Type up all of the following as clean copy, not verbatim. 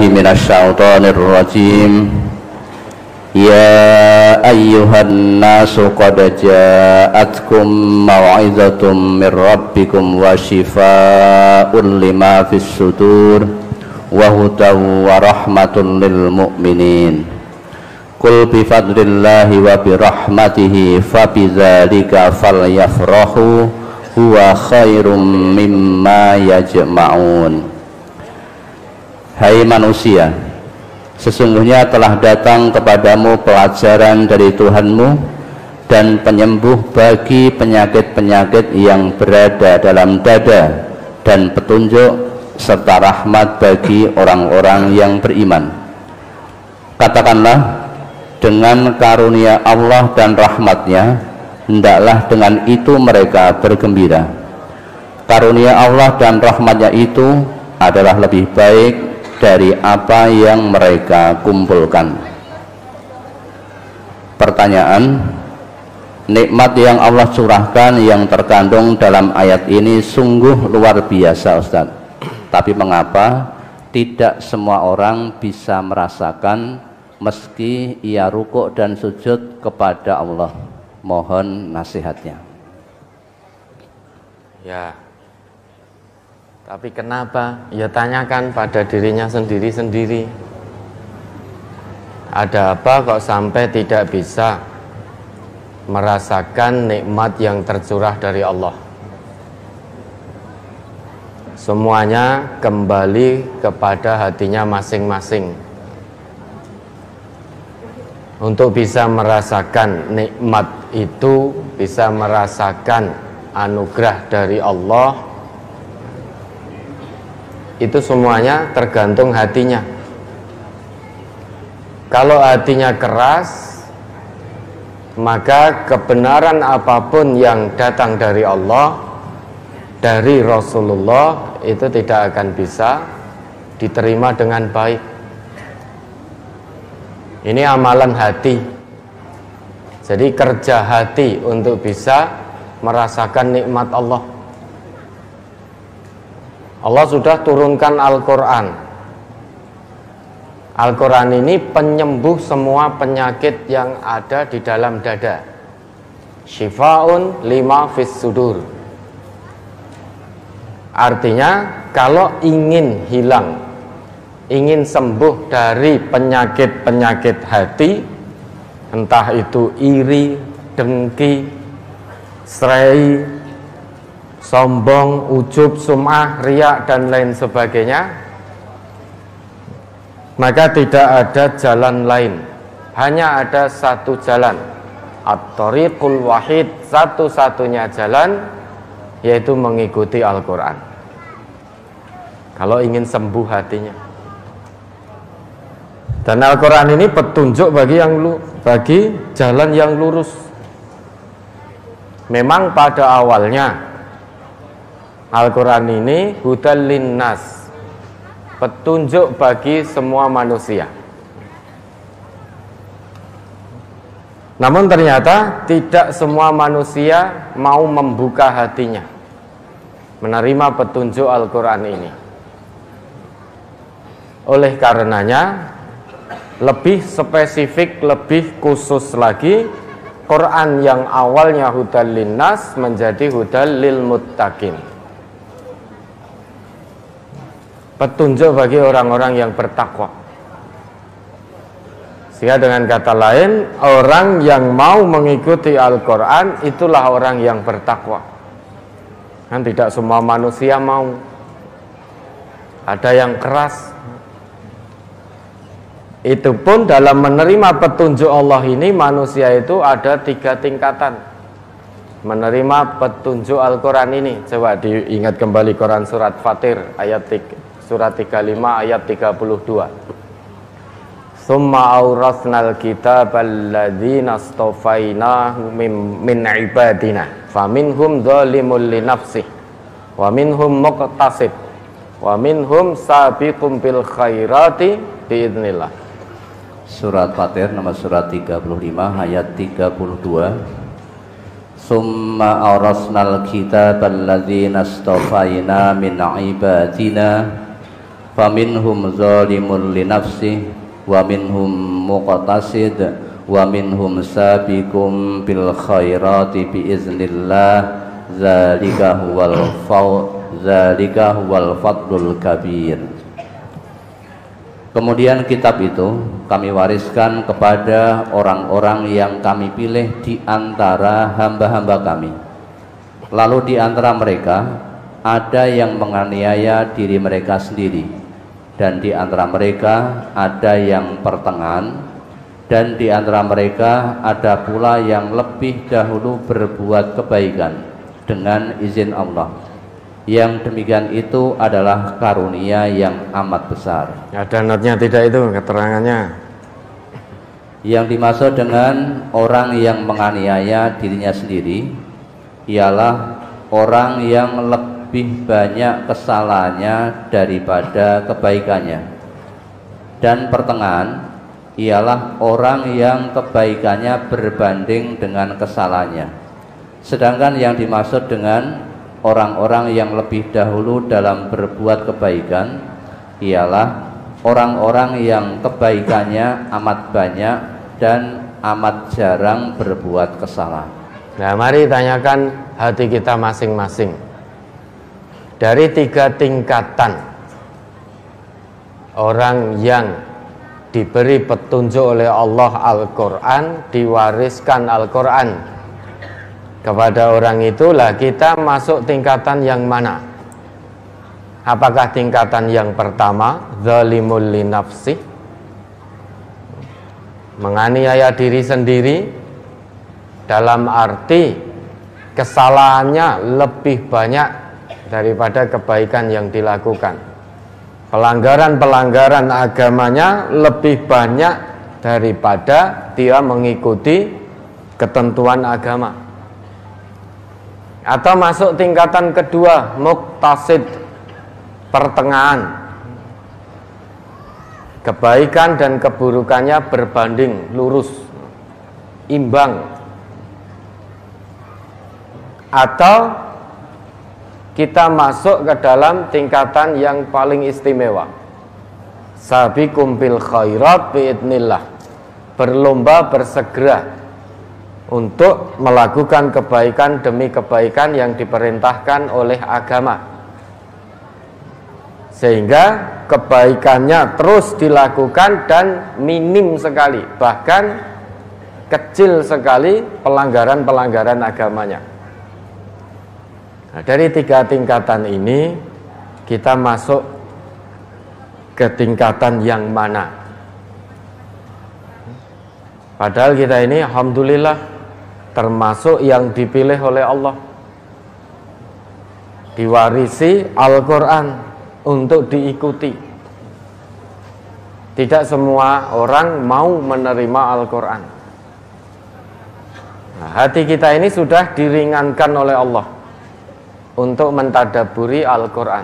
minasyaitonir rajim. Ya ayyuhan nasu qad ja'atkum mau'izatum mir rabbikum wa shifaa'un lima fis sudur wa hudaw wa rahmatun lil mu'minin. Qul bi fadlillahi wa bi rahmatihi fa bidzalika falyafrahu huwa khairum mimma yajma'un. Hai manusia, sesungguhnya telah datang kepadamu pelajaran dari Tuhanmu dan penyembuh bagi penyakit-penyakit yang berada dalam dada dan petunjuk serta rahmat bagi orang-orang yang beriman. Katakanlah, dengan karunia Allah dan rahmatnya, hendaklah dengan itu mereka bergembira. Karunia Allah dan rahmatnya itu adalah lebih baik dari apa yang mereka kumpulkan. Pertanyaan, nikmat yang Allah curahkan yang terkandung dalam ayat ini sungguh luar biasa, Ustaz. Tapi mengapa tidak semua orang bisa merasakan meski ia rukuk dan sujud kepada Allah? Mohon nasihatnya. Ya, tapi kenapa? Ya tanyakan pada dirinya sendiri-sendiri. Ada apa kok sampai tidak bisa merasakan nikmat yang tercurah dari Allah? Semuanya kembali kepada hatinya masing-masing. Untuk bisa merasakan nikmat itu, bisa merasakan anugerah dari Allah, itu semuanya tergantung hatinya. Kalau hatinya keras, maka kebenaran apapun yang datang dari Allah, dari Rasulullah, itu tidak akan bisa diterima dengan baik. Ini amalan hati. Jadi kerja hati untuk bisa merasakan nikmat Allah. Allah sudah turunkan Al-Quran. Al-Quran ini penyembuh semua penyakit yang ada di dalam dada. Syifa'un lima fis sudur. Artinya kalau ingin hilang, ingin sembuh dari penyakit-penyakit hati, entah itu iri, dengki, serai, sombong, ujub, sum'ah, riak, dan lain sebagainya, maka tidak ada jalan lain, hanya ada satu jalan, at-thariqul wahid, satu-satunya jalan, yaitu mengikuti Al-Quran. Kalau ingin sembuh hatinya. Dan Al-Quran ini petunjuk bagi jalan yang lurus. Memang pada awalnya Al-Quran ini hudal linnas, petunjuk bagi semua manusia. Namun ternyata tidak semua manusia mau membuka hatinya menerima petunjuk Al-Quran ini. Oleh karenanya, lebih spesifik, lebih khusus lagi, Quran yang awalnya hudal linnas menjadi hudal lil muttaqin, petunjuk bagi orang-orang yang bertakwa. Sehingga dengan kata lain, orang yang mau mengikuti Al-Quran itulah orang yang bertakwa. Kan tidak semua manusia mau. Ada yang keras. Itu pun dalam menerima petunjuk Allah ini, manusia itu ada 3 tingkatan menerima petunjuk Al-Quran ini. Coba diingat kembali Quran surat Fatir ayat surat 35 ayat 32. Summa aurasnal kitabal ladzina astafaina min ibadina faminhum dzalimun li nafsihi wa minhum muqtasid wa minhum sabiqum bil khairati biidznillah. Surat Fatir nomor surat 35 ayat 32. Summa aurasnal kitabal ladzina astafaina min ibadina faminhum zalimun li nafsihi wa minhum muqtasid wa minhum sabiqum bil khairati bi iznillah zalika huwal fadlul kabir. Kemudian kitab itu kami wariskan kepada orang-orang yang kami pilih di antara hamba-hamba kami. Lalu di antara mereka ada yang menganiaya diri mereka sendiri, dan di antara mereka ada yang pertengahan, dan di antara mereka ada pula yang lebih dahulu berbuat kebaikan dengan izin Allah. Yang demikian itu adalah karunia yang amat besar. Ada notnya tidak itu keterangannya? Yang dimaksud dengan orang yang menganiaya dirinya sendiri ialah orang yang lebih banyak kesalahannya daripada kebaikannya. Dan pertengahan ialah orang yang kebaikannya berbanding dengan kesalahannya. Sedangkan yang dimaksud dengan orang-orang yang lebih dahulu dalam berbuat kebaikan ialah orang-orang yang kebaikannya amat banyak dan amat jarang berbuat kesalahan. Nah, mari tanyakan hati kita masing-masing. Dari 3 tingkatan orang yang diberi petunjuk oleh Allah Al-Quran, diwariskan Al-Quran kepada orang itulah, kita masuk tingkatan yang mana? Apakah tingkatan yang pertama, zalimul li nafsi, menganiaya diri sendiri, dalam arti kesalahannya lebih banyak daripada kebaikan yang dilakukan, pelanggaran-pelanggaran agamanya lebih banyak daripada dia mengikuti ketentuan agama. Atau masuk tingkatan kedua, muqtasid, pertengahan, kebaikan dan keburukannya berbanding lurus, imbang. Atau kita masuk ke dalam tingkatan yang paling istimewa, sabiqum bil khairat biidnillah, berlomba bersegera untuk melakukan kebaikan demi kebaikan yang diperintahkan oleh agama, sehingga kebaikannya terus dilakukan dan minim sekali, bahkan kecil sekali pelanggaran-pelanggaran agamanya. Nah, dari 3 tingkatan ini kita masuk ke tingkatan yang mana? Padahal kita ini alhamdulillah termasuk yang dipilih oleh Allah, diwarisi Al-Quran untuk diikuti. Tidak semua orang mau menerima Al-Quran. Nah, hati kita ini sudah diringankan oleh Allah untuk mentadaburi Al-Quran.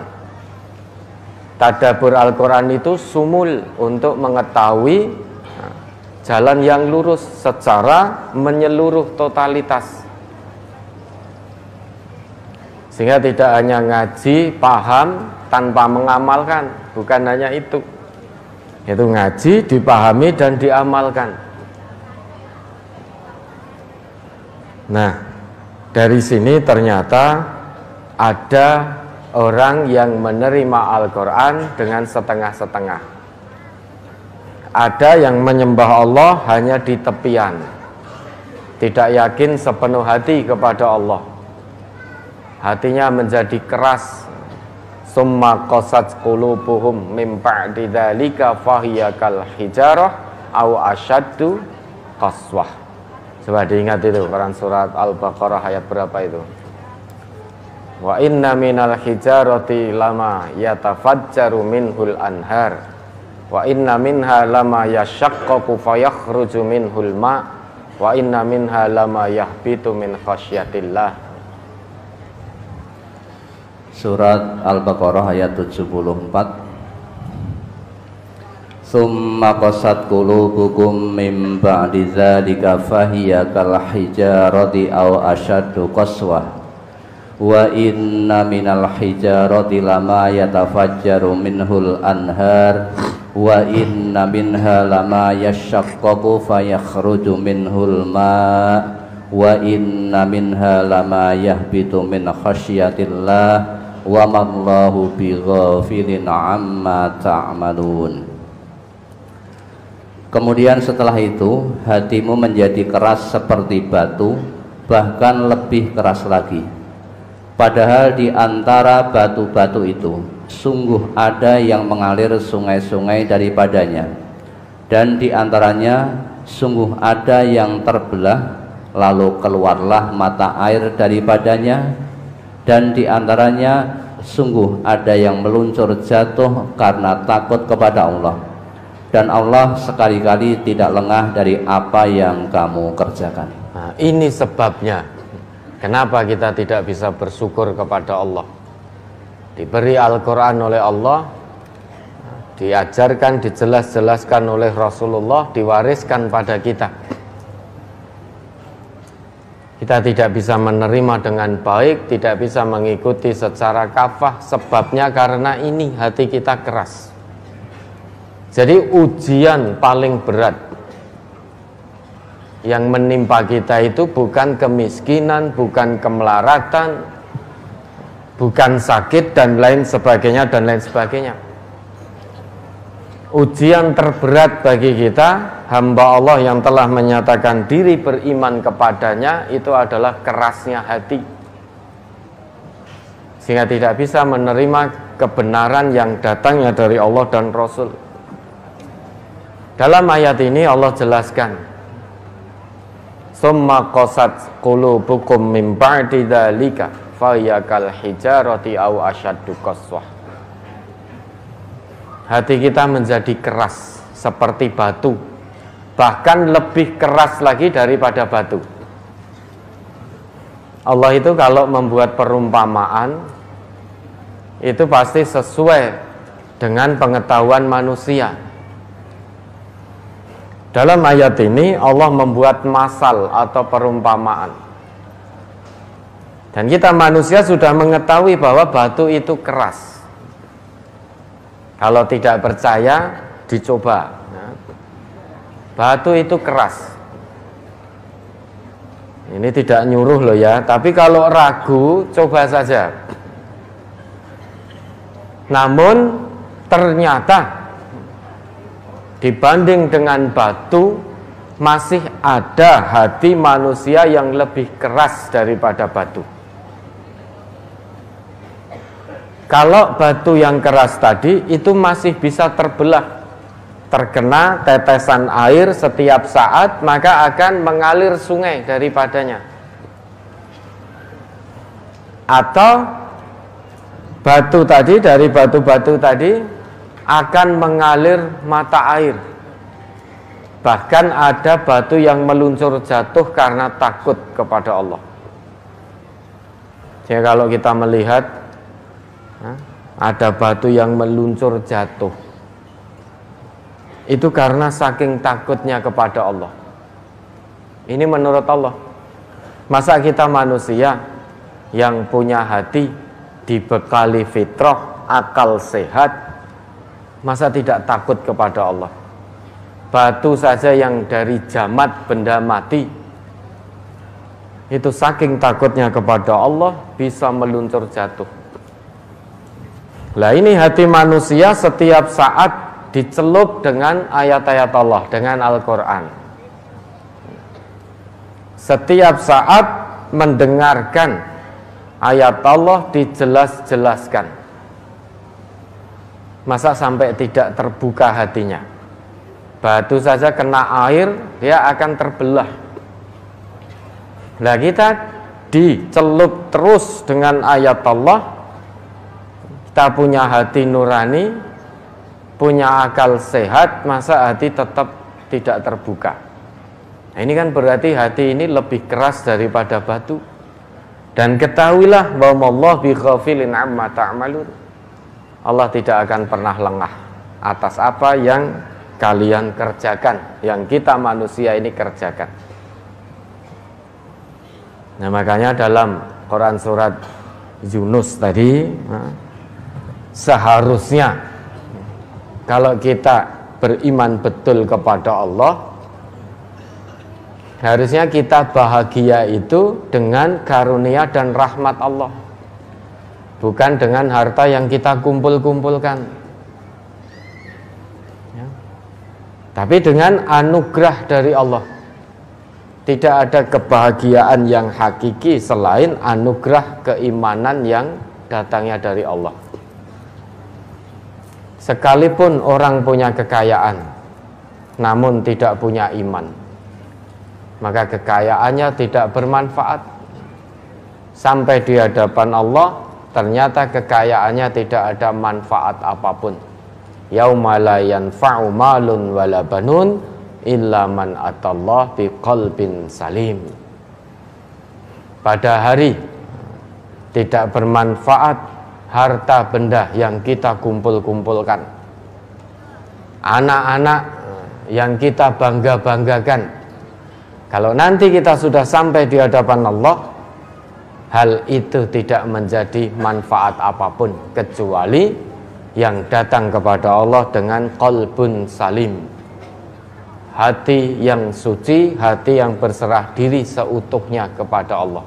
Tadabur Al-Quran itu sumul, untuk mengetahui jalan yang lurus secara menyeluruh totalitas, sehingga tidak hanya ngaji, paham tanpa mengamalkan. Bukan hanya itu ngaji, dipahami dan diamalkan. Nah, dari sini ternyata ada orang yang menerima Al-Quran dengan setengah-setengah. Ada yang menyembah Allah hanya di tepian, tidak yakin sepenuh hati kepada Allah. Hatinya menjadi keras. Summa qasat qulubuhum mim ba'di dzalika fahiya kal hijarah au asyaddu qaswah. Coba diingat itu Quran surat Al-Baqarah ayat berapa itu? Wa inna minal hijarati lama yatafajjaru minhul anhar wa inna minha lama yashaqqaqu fayakhruju minhul ma wa inna minha lama yahbitu min khasyatillah. Surat Al-Baqarah ayat 74. Summa qasat qulubukum mim ba'di dzalika fahiya kal hijarati aw ashaddu qaswah wa inna minal hijarati lama yatafajjaru minhul anhar wa inna minha lama yashaqqaqu fayakhruju minhul ma' wa inna minha lama yahbitu min khasyatillah wa mallahu bighafilin amma ta'malun. Kemudian setelah itu hatimu menjadi keras seperti batu, bahkan lebih keras lagi. Padahal di antara batu-batu itu sungguh ada yang mengalir sungai-sungai daripadanya, dan di antaranya sungguh ada yang terbelah lalu keluarlah mata air daripadanya, dan di antaranya sungguh ada yang meluncur jatuh karena takut kepada Allah. Dan Allah sekali-kali tidak lengah dari apa yang kamu kerjakan. Nah, ini sebabnya kenapa kita tidak bisa bersyukur kepada Allah. Diberi Al-Quran oleh Allah, diajarkan, dijelas-jelaskan oleh Rasulullah, diwariskan pada kita. Kita tidak bisa menerima dengan baik, tidak bisa mengikuti secara kafah. Sebabnya karena ini hati kita keras. Jadi ujian paling berat yang menimpa kita itu bukan kemiskinan, bukan kemelaratan, bukan sakit dan lain sebagainya dan lain sebagainya. Ujian terberat bagi kita, hamba Allah yang telah menyatakan diri beriman kepadanya, itu adalah kerasnya hati, sehingga tidak bisa menerima kebenaran yang datangnya dari Allah dan Rasul. Dalam ayat ini Allah jelaskan, summa qasat qulubukum min ba'di dzalika fayakal hijarati aw asyaddu qaswah. Hati kita menjadi keras seperti batu, bahkan lebih keras lagi daripada batu. Allah itu kalau membuat perumpamaan itu pasti sesuai dengan pengetahuan manusia. Dalam ayat ini Allah membuat masal atau perumpamaan, dan kita manusia sudah mengetahui bahwa batu itu keras. Kalau tidak percaya, dicoba. Batu itu keras. Ini tidak nyuruh loh ya, tapi kalau ragu, coba saja. Namun ternyata dibanding dengan batu, masih ada hati manusia yang lebih keras daripada batu. Kalau batu yang keras tadi itu masih bisa terbelah, terkena tetesan air setiap saat, maka akan mengalir sungai daripadanya. Atau batu tadi, dari batu-batu tadi akan mengalir mata air. Bahkan ada batu yang meluncur jatuh karena takut kepada Allah. Jadi kalau kita melihat ada batu yang meluncur jatuh, itu karena saking takutnya kepada Allah. Ini menurut Allah. Masa kita manusia yang punya hati, dibekali fitrah, akal sehat, masa tidak takut kepada Allah? Batu saja yang dari jamat, benda mati, itu saking takutnya kepada Allah bisa meluncur jatuh. Lah ini hati manusia setiap saat dicelup dengan ayat-ayat Allah, dengan Al-Quran. Setiap saat mendengarkan ayat Allah dijelas-jelaskan. Masa sampai tidak terbuka hatinya? Batu saja kena air, dia akan terbelah. Nah kita dicelup terus dengan ayat Allah. Kita punya hati nurani, punya akal sehat, masa hati tetap tidak terbuka? Nah, ini kan berarti hati ini lebih keras daripada batu. Dan ketahuilah bahwa Allah bi ghafilin amma ta'malun. Allah tidak akan pernah lengah atas apa yang kalian kerjakan, yang kita manusia ini kerjakan. Nah makanya dalam Quran surat Yunus tadi, seharusnya kalau kita beriman betul kepada Allah, harusnya kita bahagia itu dengan karunia dan rahmat Allah, bukan dengan harta yang kita kumpul-kumpulkan ya. Tapi dengan anugerah dari Allah. Tidak ada kebahagiaan yang hakiki selain anugerah keimanan yang datangnya dari Allah. Sekalipun orang punya kekayaan namun tidak punya iman, maka kekayaannya tidak bermanfaat. Sampai di hadapan Allah ternyata kekayaannya tidak ada manfaat apapun. Yauma la yanfa'u malun wala banun illa man atallah biqalbin salim. Pada hari tidak bermanfaat harta benda yang kita kumpul-kumpulkan, anak-anak yang kita bangga-banggakan. Kalau nanti kita sudah sampai di hadapan Allah, hal itu tidak menjadi manfaat apapun kecuali yang datang kepada Allah dengan qalbun salim, hati yang suci, hati yang berserah diri seutuhnya kepada Allah.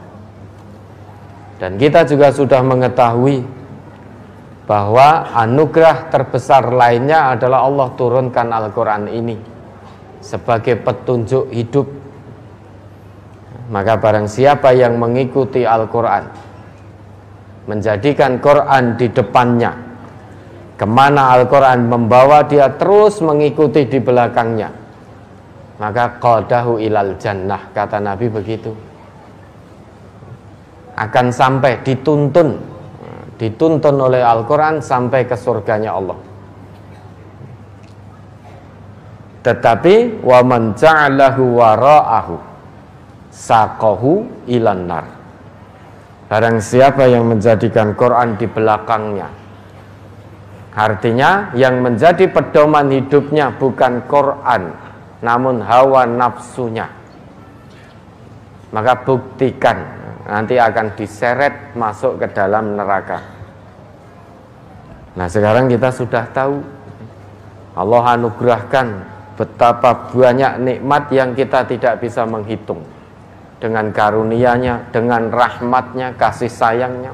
Dan kita juga sudah mengetahui bahwa anugerah terbesar lainnya adalah Allah turunkan Al-Quran ini sebagai petunjuk hidup. Maka barang siapa yang mengikuti Al-Quran, menjadikan Quran di depannya, kemana Al-Quran membawa dia terus mengikuti di belakangnya, maka qadahu ilal jannah, kata Nabi begitu. Akan sampai dituntun oleh Al-Quran sampai ke surganya Allah. Tetapi wa man ja'alahu wara'ahu saqahu ilan nar. Barang siapa yang menjadikan Quran di belakangnya, artinya yang menjadi pedoman hidupnya bukan Quran namun hawa nafsunya, maka buktikan nanti akan diseret masuk ke dalam neraka. Nah, sekarang kita sudah tahu Allah anugerahkan betapa banyak nikmat yang kita tidak bisa menghitung, dengan karunia-Nya, dengan rahmat-Nya, kasih sayang-Nya.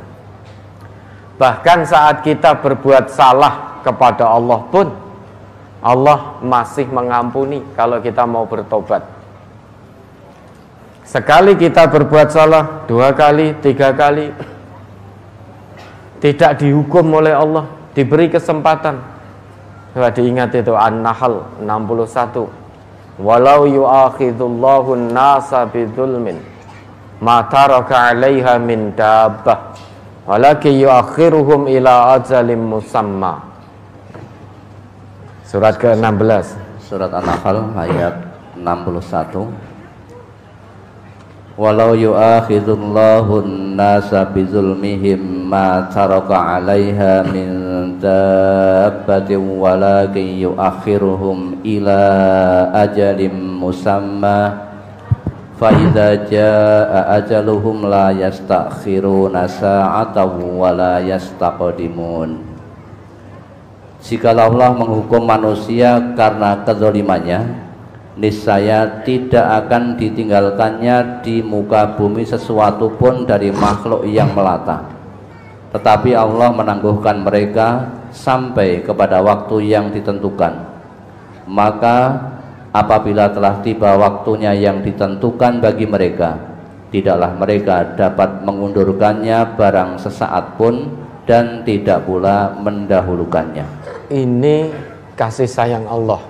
Bahkan saat kita berbuat salah kepada Allah pun, Allah masih mengampuni kalau kita mau bertobat. Sekali kita berbuat salah, 2 kali, 3 kali, tidak dihukum oleh Allah, diberi kesempatan. Coba diingat itu An-Nahl 61. Walau yu'akhidullahu an-nasa bidzulmin ma taraka 'alaiha min dabbah walakin yu'akhiruhum ila ajalin musamma. Surat ke-16, surat An-Nahl ayat 61. Walau yu'akhidullahu an-nasa bizulmihim ma taraka 'alaiha min dabbatin walakin yu'akhiruhum ila ajalin musamma fa idza jaa ajaluhum la yastakhiruna sa'atan wa la yastaqdimun. Jika Allah menghukum manusia karena kezalimannya, niscaya tidak akan ditinggalkannya di muka bumi sesuatu pun dari makhluk yang melata. Tetapi Allah menangguhkan mereka sampai kepada waktu yang ditentukan. Maka apabila telah tiba waktunya yang ditentukan bagi mereka, tidaklah mereka dapat mengundurkannya barang sesaat pun dan tidak pula mendahulukannya. Ini kasih sayang Allah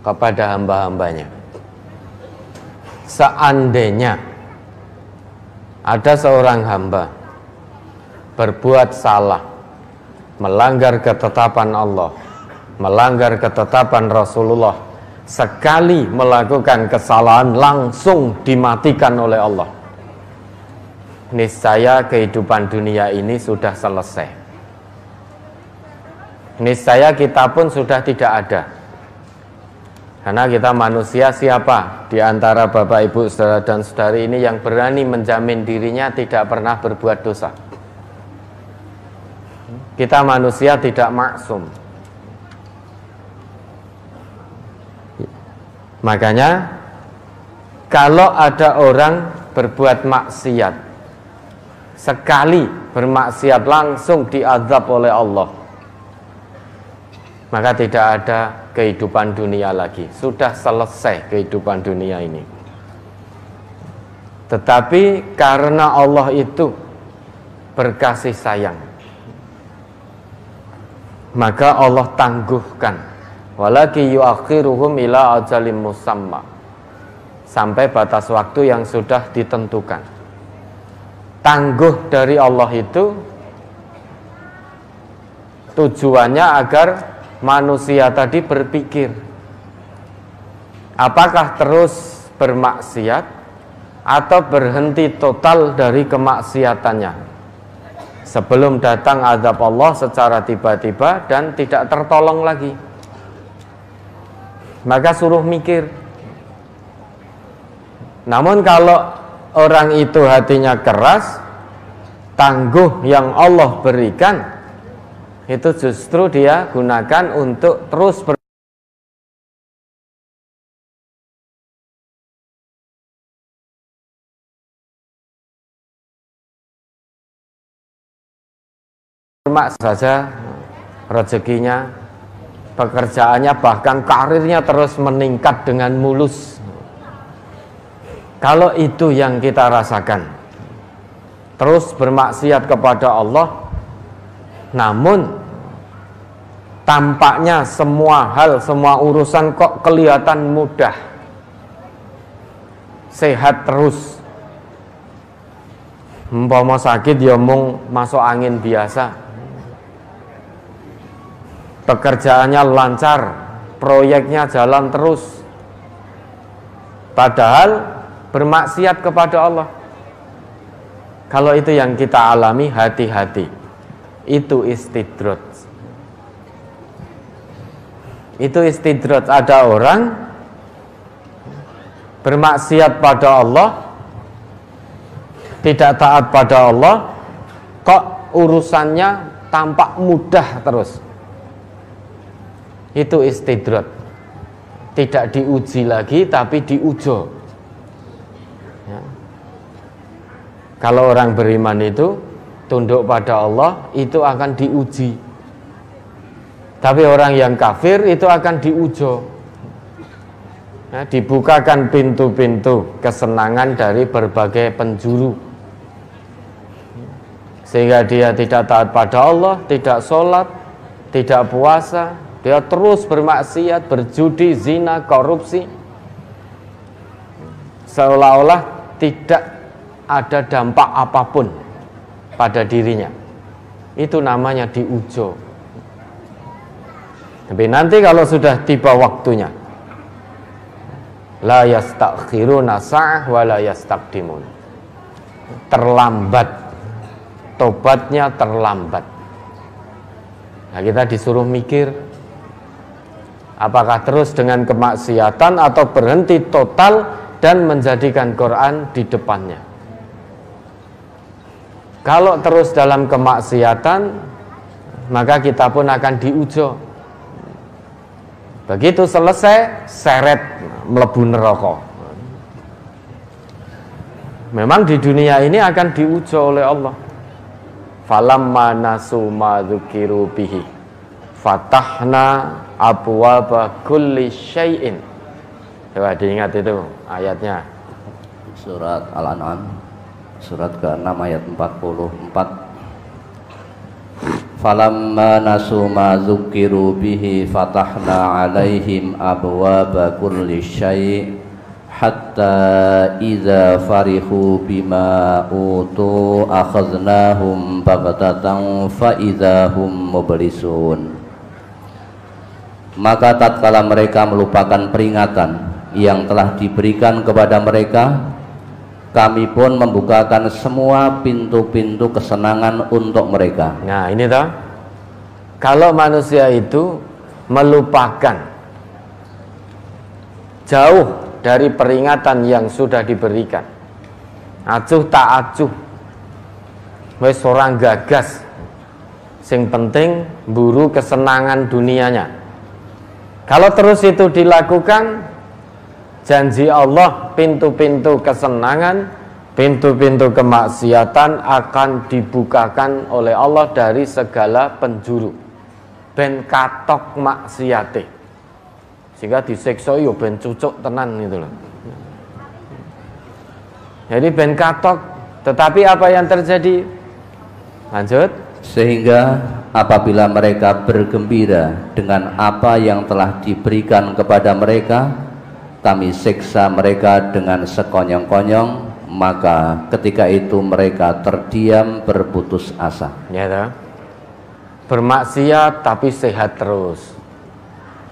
kepada hamba-hambanya. Seandainya ada seorang hamba berbuat salah, melanggar ketetapan Allah, melanggar ketetapan Rasulullah, sekali melakukan kesalahan langsung dimatikan oleh Allah, niscaya kehidupan dunia ini sudah selesai. Niscaya kita pun sudah tidak ada. Karena kita manusia, siapa di antara Bapak Ibu saudara dan saudari ini yang berani menjamin dirinya tidak pernah berbuat dosa? Kita manusia tidak maksum. Makanya kalau ada orang berbuat maksiat, sekali bermaksiat langsung diazab oleh Allah, maka tidak ada kehidupan dunia lagi. Sudah selesai kehidupan dunia ini. Tetapi karena Allah itu berkasih sayang, maka Allah tangguhkan, walaki yuakhiruhum ila ajalim musamma, sampai batas waktu yang sudah ditentukan. Tangguh dari Allah itu tujuannya agar manusia tadi berpikir, apakah terus bermaksiat atau berhenti total dari kemaksiatannya sebelum datang azab Allah secara tiba-tiba dan tidak tertolong lagi. Maka suruh mikir. Namun kalau orang itu hatinya keras, tangguh yang Allah berikan itu justru dia gunakan untuk terus saja rezekinya, pekerjaannya, bahkan karirnya terus meningkat dengan mulus. Kalau itu yang kita rasakan, terus bermaksiat kepada Allah, namun tampaknya semua hal, semua urusan kok kelihatan mudah, sehat terus, umpama sakit ya mung masuk angin biasa, pekerjaannya lancar, proyeknya jalan terus, padahal bermaksiat kepada Allah. Kalau itu yang kita alami, hati-hati, itu istidraj. Itu istidraj. Ada orang bermaksiat pada Allah, tidak taat pada Allah, kok urusannya tampak mudah terus. Itu istidraj. Tidak diuji lagi, tapi diujo. Ya. Kalau orang beriman itu tunduk pada Allah, itu akan diuji. Tapi orang yang kafir itu akan diujo. Ya, dibukakan pintu-pintu kesenangan dari berbagai penjuru, sehingga dia tidak taat pada Allah, tidak sholat, tidak puasa, dia terus bermaksiat, berjudi, zina, korupsi, seolah-olah tidak ada dampak apapun pada dirinya. Itu namanya diujo. Tapi nanti kalau sudah tiba waktunya, la yastakhiruna sa'ah wa la yastaqdimun, terlambat, tobatnya terlambat. Nah, kita disuruh mikir, apakah terus dengan kemaksiatan atau berhenti total dan menjadikan Quran di depannya. Kalau terus dalam kemaksiatan, maka kita pun akan diujo. Begitu selesai, seret mlebu neraka. Memang di dunia ini akan diujo oleh Allah. Falamma nasu ma dzukiru bihi fatahna abwaba kulli syai'in. Coba diingat itu ayatnya. Surat Al-An'am, surat ke-6 ayat 44. Falamma nasu ma dzukiru bihi fatahna alaihim abwaba kulli syai' hatta idza farihu bima utu akhadnahum baghtatan fa idzahum mublisun. Maka tatkala mereka melupakan peringatan yang telah diberikan kepada mereka, kami pun membukakan semua pintu-pintu kesenangan untuk mereka. Nah ini toh, kalau manusia itu melupakan, jauh dari peringatan yang sudah diberikan, acuh tak acuh, wes orang gagas, Sing penting buru kesenangan dunianya. Kalau terus itu dilakukan, janji Allah pintu-pintu kesenangan, pintu-pintu kemaksiatan akan dibukakan oleh Allah dari segala penjuru. Ben katok maksiate. Sehingga disiksa yo ben cucuk tenan gitu loh. Jadi ben katok, tetapi apa yang terjadi? Lanjut. Sehingga apabila mereka bergembira dengan apa yang telah diberikan kepada mereka, kami siksa mereka dengan sekonyong-konyong, maka ketika itu mereka terdiam berputus asa. Ya toh? Bermaksiat tapi sehat terus.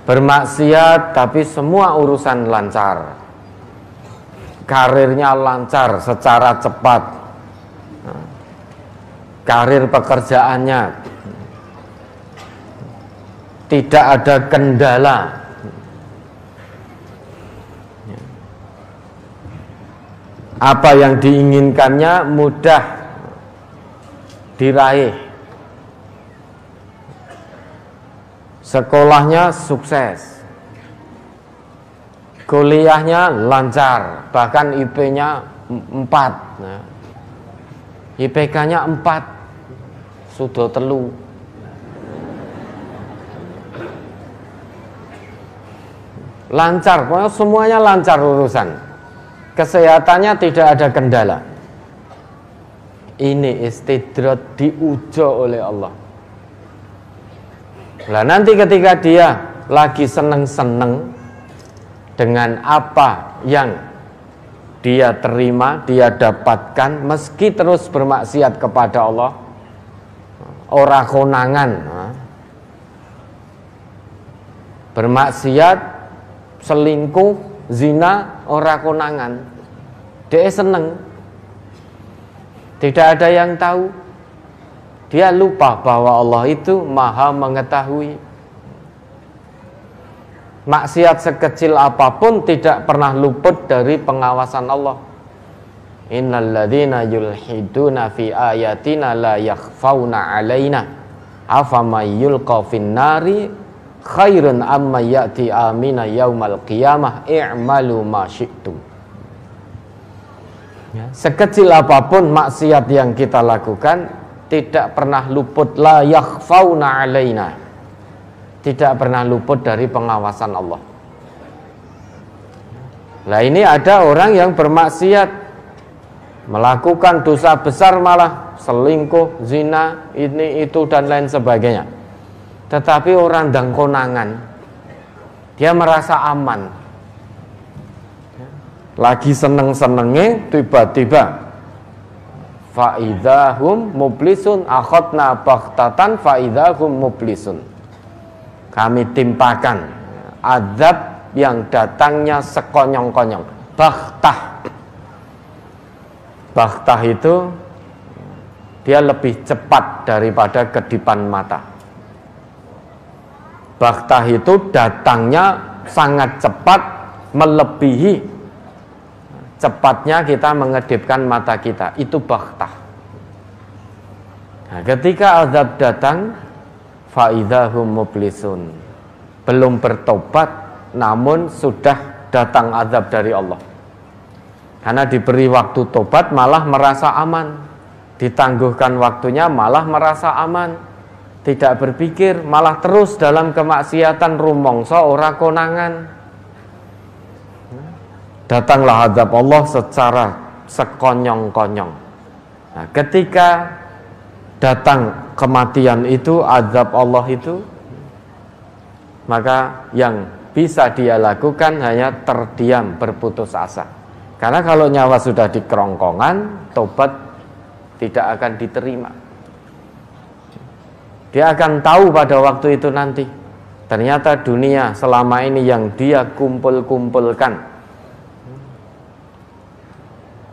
Bermaksiat tapi semua urusan lancar. Karirnya lancar secara cepat. Karir pekerjaannya tidak ada kendala. Apa yang diinginkannya mudah diraih. Sekolahnya sukses. Kuliahnya lancar, bahkan IP-nya 4. Nah, IPK-nya 4. Sudah telu. Lancar, pokoknya semuanya lancar urusan. Kesehatannya tidak ada kendala. Ini istidrat diuji oleh Allah. Lah nanti ketika dia lagi seneng-seneng dengan apa yang dia terima, dia dapatkan, meski terus bermaksiat kepada Allah, ora konangan, bermaksiat, selingkuh, zina, ora konangan, dia seneng, tidak ada yang tahu, dia lupa bahwa Allah itu maha mengetahui. Maksiat sekecil apapun tidak pernah luput dari pengawasan Allah. Innal ladzina yulhiduna fi ayatina la yakhfauna alaina afamay yulqa fin nari khairun amma ya'ti amina yaumal qiyamah i'malu ma syi'tum. Ya, sekecil apapun maksiat yang kita lakukan tidak pernah luput, la yakhfauna alaina, tidak pernah luput dari pengawasan Allah. Nah ini ada orang yang bermaksiat, melakukan dosa besar, malah selingkuh, zina, ini itu dan lain sebagainya. Tetapi orang dang konangan, dia merasa aman. Lagi seneng-senengnya tiba-tiba faidahum mublisun, akhadna baghtatan faidahum mublisun. Kami timpakan azab yang datangnya sekonyong-konyong. Baghtah. Baghtah itu dia lebih cepat daripada kedipan mata. Baghtah itu datangnya sangat cepat, melebihi cepatnya kita mengedipkan mata kita. Itu baghtah. Nah, ketika azab datang, faidahum mublisun, belum bertobat namun sudah datang azab dari Allah. Karena diberi waktu tobat malah merasa aman, ditangguhkan waktunya malah merasa aman, tidak berpikir, malah terus dalam kemaksiatan, rumongso ora konangan. Datanglah azab Allah secara sekonyong-konyong. Nah, ketika datang kematian itu, azab Allah itu, maka yang bisa dia lakukan hanya terdiam, berputus asa. Karena kalau nyawa sudah di kerongkongan, tobat tidak akan diterima. Dia akan tahu pada waktu itu nanti, ternyata dunia selama ini yang dia kumpul-kumpulkan,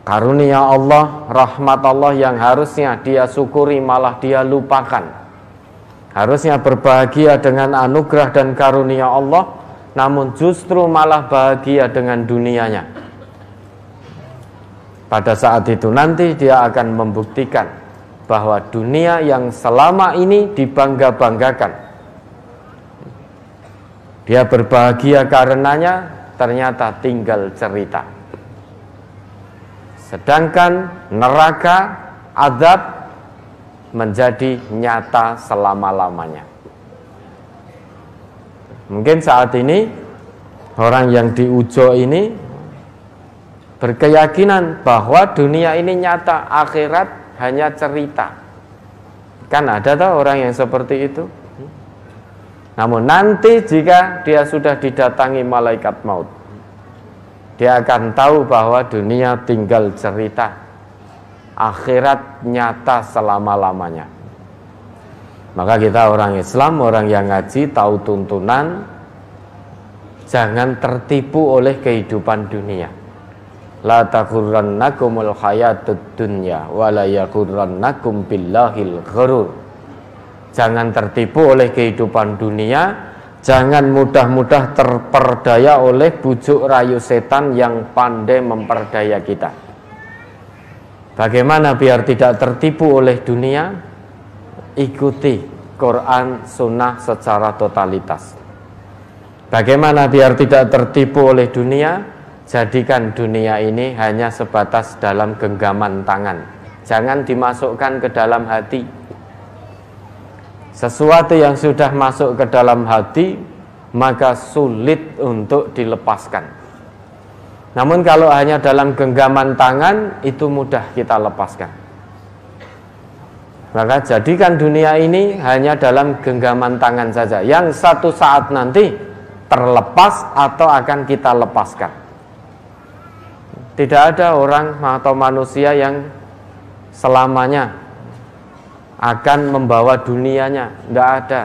karunia Allah, rahmat Allah yang harusnya dia syukuri malah dia lupakan. Harusnya berbahagia dengan anugerah dan karunia Allah, namun justru malah bahagia dengan dunianya. Pada saat itu nanti dia akan membuktikan bahwa dunia yang selama ini dibangga-banggakan, dia berbahagia karenanya, ternyata tinggal cerita. Sedangkan neraka, azab menjadi nyata selama-lamanya. Mungkin saat ini orang yang diujo ini berkeyakinan bahwa dunia ini nyata, akhirat hanya cerita. Kan ada tuh orang yang seperti itu. Namun nanti jika dia sudah didatangi malaikat maut, dia akan tahu bahwa dunia tinggal cerita, akhirat nyata selama-lamanya. Maka kita orang Islam, orang yang ngaji, tahu tuntunan, jangan tertipu oleh kehidupan dunia. La taghurrannakumul hayatud dunya wa la yaghurrannakum billahil ghurur. Jangan tertipu oleh kehidupan dunia, jangan mudah-mudah terperdaya oleh bujuk rayu setan yang pandai memperdaya kita. Bagaimana biar tidak tertipu oleh dunia? Ikuti Quran Sunnah secara totalitas. Bagaimana biar tidak tertipu oleh dunia? Jadikan dunia ini hanya sebatas dalam genggaman tangan. Jangan dimasukkan ke dalam hati. Sesuatu yang sudah masuk ke dalam hati, maka sulit untuk dilepaskan. Namun kalau hanya dalam genggaman tangan, itu mudah kita lepaskan. Maka jadikan dunia ini hanya dalam genggaman tangan saja, yang satu saat nanti terlepas atau akan kita lepaskan. Tidak ada orang atau manusia yang selamanya akan membawa dunianya, tidak ada.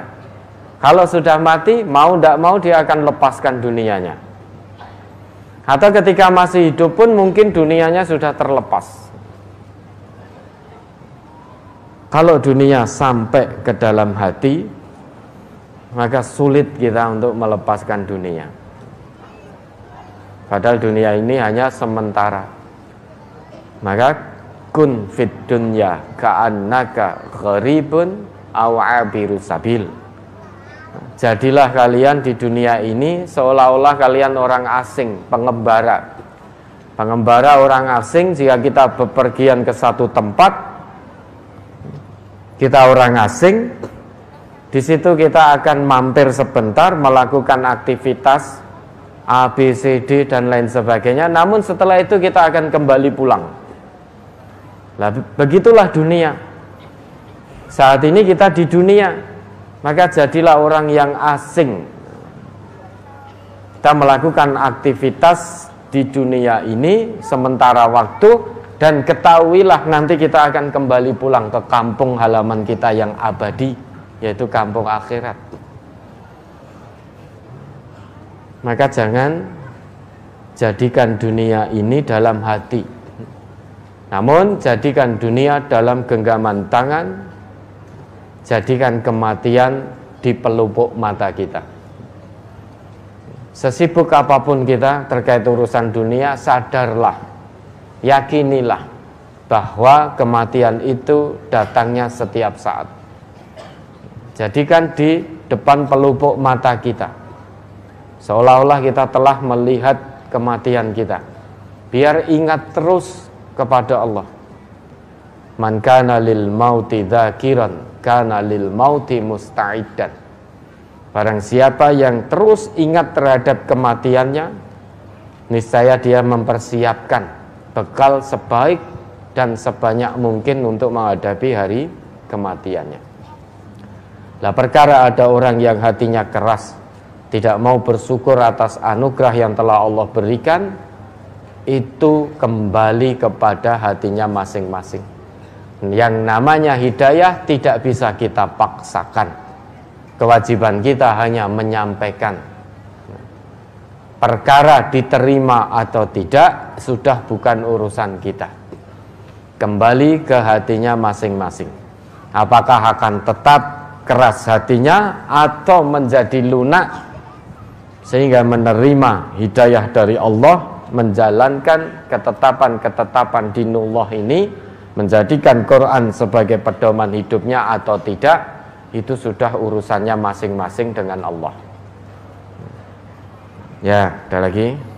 Kalau sudah mati, mau tidak mau dia akan lepaskan dunianya. Atau ketika masih hidup pun mungkin dunianya sudah terlepas. Kalau dunia sampai ke dalam hati, maka sulit kita untuk melepaskan dunia. Padahal dunia ini hanya sementara. Maka kun fid dunya ka'annaka gharibun aw 'abiru sabil. Jadilah kalian di dunia ini seolah-olah kalian orang asing, pengembara. Pengembara orang asing, jika kita bepergian ke satu tempat, kita orang asing, di situ kita akan mampir sebentar, melakukan aktivitas A, B, C, D dan lain sebagainya. Namun setelah itu kita akan kembali pulang. Nah, begitulah dunia. Saat ini kita di dunia, maka jadilah orang yang asing. Kita melakukan aktivitas di dunia ini sementara waktu, dan ketahuilah nanti kita akan kembali pulang ke kampung halaman kita yang abadi, yaitu kampung akhirat. Maka jangan jadikan dunia ini dalam hati, namun jadikan dunia dalam genggaman tangan. Jadikan kematian di pelupuk mata kita. Sesibuk apapun kita terkait urusan dunia, sadarlah, yakinilah bahwa kematian itu datangnya setiap saat. Jadikan di depan pelupuk mata kita, seolah-olah kita telah melihat kematian kita. Biar ingat terus kepada Allah. Man kana lil mauti dzakiran kana lil mauti musta'iddan. Barang siapa yang terus ingat terhadap kematiannya, niscaya dia mempersiapkan bekal sebaik dan sebanyak mungkin untuk menghadapi hari kematiannya. Lah perkara ada orang yang hatinya keras, tidak mau bersyukur atas anugerah yang telah Allah berikan, itu kembali kepada hatinya masing-masing. Yang namanya hidayah tidak bisa kita paksakan. Kewajiban kita hanya menyampaikan. Perkara diterima atau tidak sudah bukan urusan kita. Kembali ke hatinya masing-masing. Apakah akan tetap keras hatinya atau menjadi lunak sehingga menerima hidayah dari Allah, menjalankan ketetapan-ketetapan dinullah ini menjadikan Quran sebagai pedoman hidupnya atau tidak, itu sudah urusannya masing-masing dengan Allah. Ya, ada lagi?